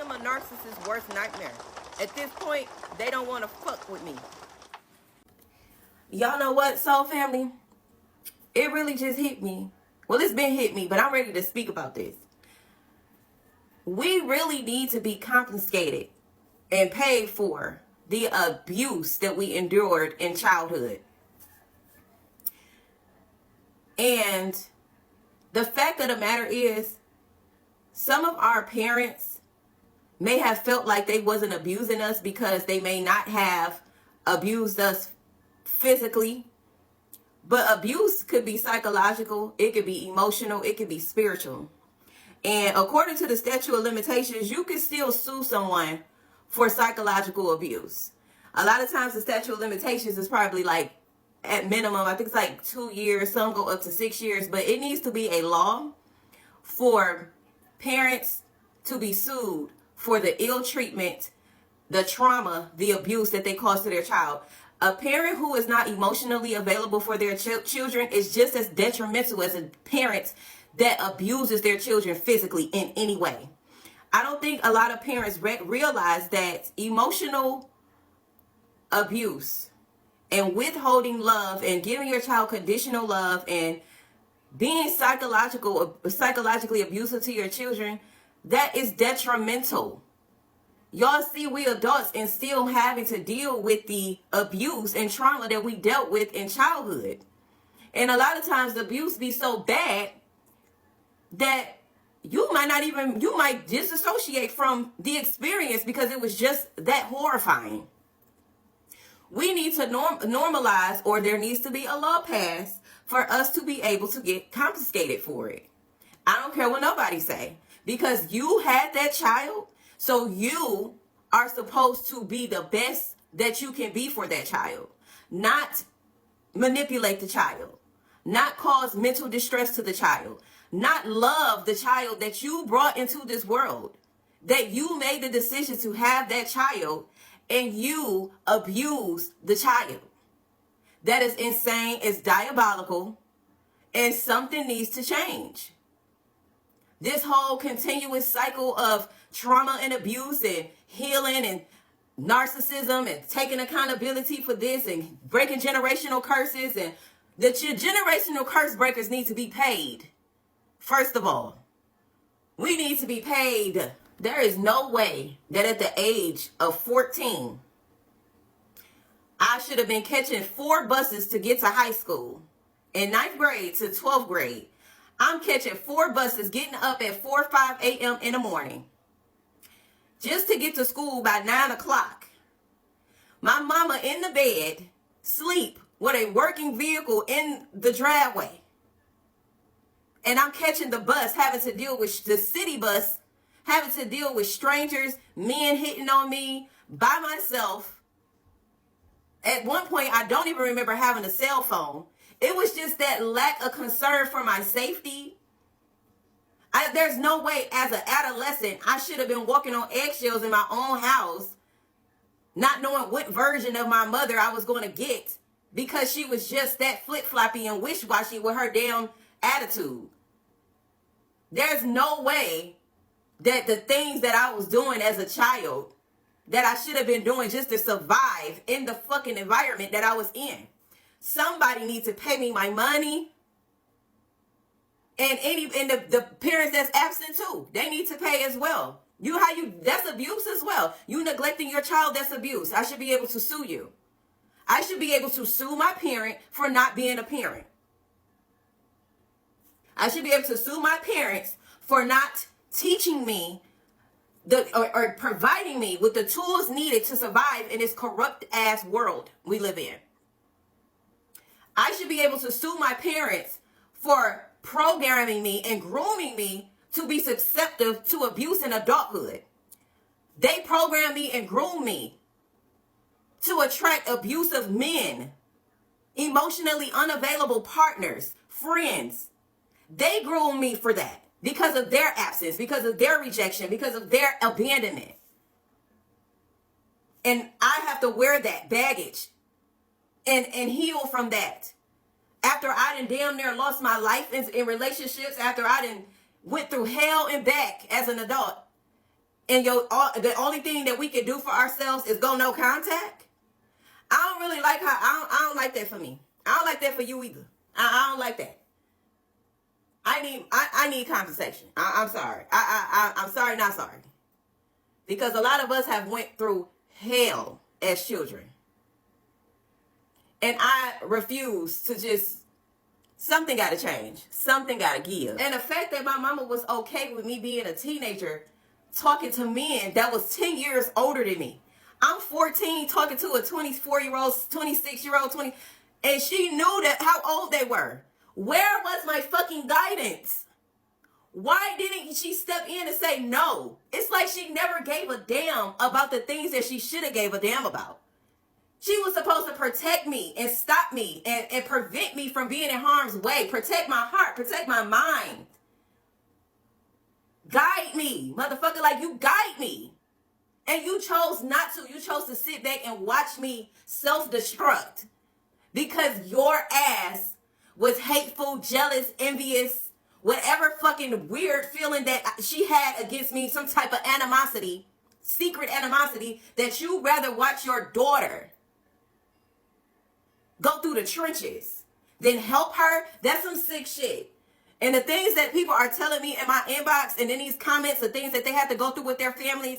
am a narcissist's worst nightmare. At this point, they don't want to fuck with me. Y'all know what, soul family? It really just hit me. Well, it's been hit me, but I'm ready to speak about this. We really need to be confiscated and paid for the abuse that we endured in childhood. And the fact of the matter is, some of our parents may have felt like they wasn't abusing us because they may not have abused us physically. But abuse could be psychological, it could be emotional, it could be spiritual. And according to the statute of limitations, you can still sue someone for psychological abuse. A lot of times the statute of limitations is probably like, at minimum, I think it's like 2 years, some go up to 6 years, but it needs to be a law for parents to be sued for the ill treatment, the trauma, the abuse that they cause to their child. A parent who is not emotionally available for their children is just as detrimental as a parent that abuses their children physically in any way. I don't think a lot of parents realize that emotional abuse and withholding love and giving your child conditional love and being psychologically abusive to your children, that is detrimental. Y'all see, we adults and still having to deal with the abuse and trauma that we dealt with in childhood. And a lot of times the abuse be so bad that you might disassociate from the experience because it was just that horrifying. We need to normalize, or there needs to be a law passed for us to be able to get confiscated for it. I don't care what nobody say, because you had that child, so you are supposed to be the best that you can be for that child, not manipulate the child, not cause mental distress to the child, not love the child that you brought into this world, that you made the decision to have that child and you abuse the child. That is insane, it's diabolical, and something needs to change. This whole continuous cycle of trauma and abuse and healing and narcissism and taking accountability for this and breaking generational curses, and the generational curse breakers need to be paid. First of all, we need to be paid. There is no way that at the age of 14, I should have been catching 4 buses to get to high school. In 9th grade to 12th grade, I'm catching 4 buses, getting up at 4 or 5 a.m. in the morning just to get to school by 9 o'clock. My mama in the bed, sleep with a working vehicle in the driveway. And I'm catching the bus, having to deal with the city bus, having to deal with strangers, men hitting on me by myself. At one point, I don't even remember having a cell phone. It was just that lack of concern for my safety. There's no way as an adolescent, I should have been walking on eggshells in my own house, not knowing what version of my mother I was going to get, because she was just that flip-floppy and wish-washy with her damn attitude. There's no way that the things that I was doing as a child that I should have been doing just to survive in the fucking environment that I was in. Somebody needs to pay me my money. And the parents that's absent too, they need to pay as well. That's abuse as well. You neglecting your child, that's abuse. I should be able to sue you. I should be able to sue my parent for not being a parent. I should be able to sue my parents for not teaching me or providing me with the tools needed to survive in this corrupt ass world we live in. I should be able to sue my parents for programming me and grooming me to be susceptible to abuse in adulthood. They program me and groom me to attract abusive men, emotionally unavailable partners, friends. They groom me for that because of their absence, because of their rejection, because of their abandonment. And I have to wear that baggage and heal from that. After I done damn near lost my life in relationships, after I done went through hell and back as an adult, and the only thing that we can do for ourselves is go no contact. I don't really like how, I don't like that for me. I don't like that for you either. I don't like that. I need compensation. I'm sorry. I'm sorry, not sorry. Because a lot of us have went through hell as children. And I refuse to just, something got to change. Something got to give. And the fact that my mama was okay with me being a teenager, talking to men that was 10 years older than me. I'm 14 talking to a 24-year-old, 26-year-old, and she knew that how old they were. Where was my fucking guidance? Why didn't she step in and say no? It's like she never gave a damn about the things that she should have gave a damn about. She was supposed to protect me and stop me and prevent me from being in harm's way. Protect my heart, protect my mind. Guide me, motherfucker, like you guide me. And you chose not to. You chose to sit back and watch me self-destruct because your ass was hateful, jealous, envious, whatever fucking weird feeling that she had against me, some type of animosity, secret animosity, that you rather watch your daughter go through the trenches than help her. That's some sick shit. And the things that people are telling me in my inbox and in these comments, the things that they have to go through with their families,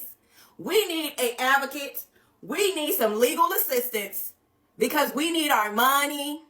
we need an advocate. We need some legal assistance because we need our money.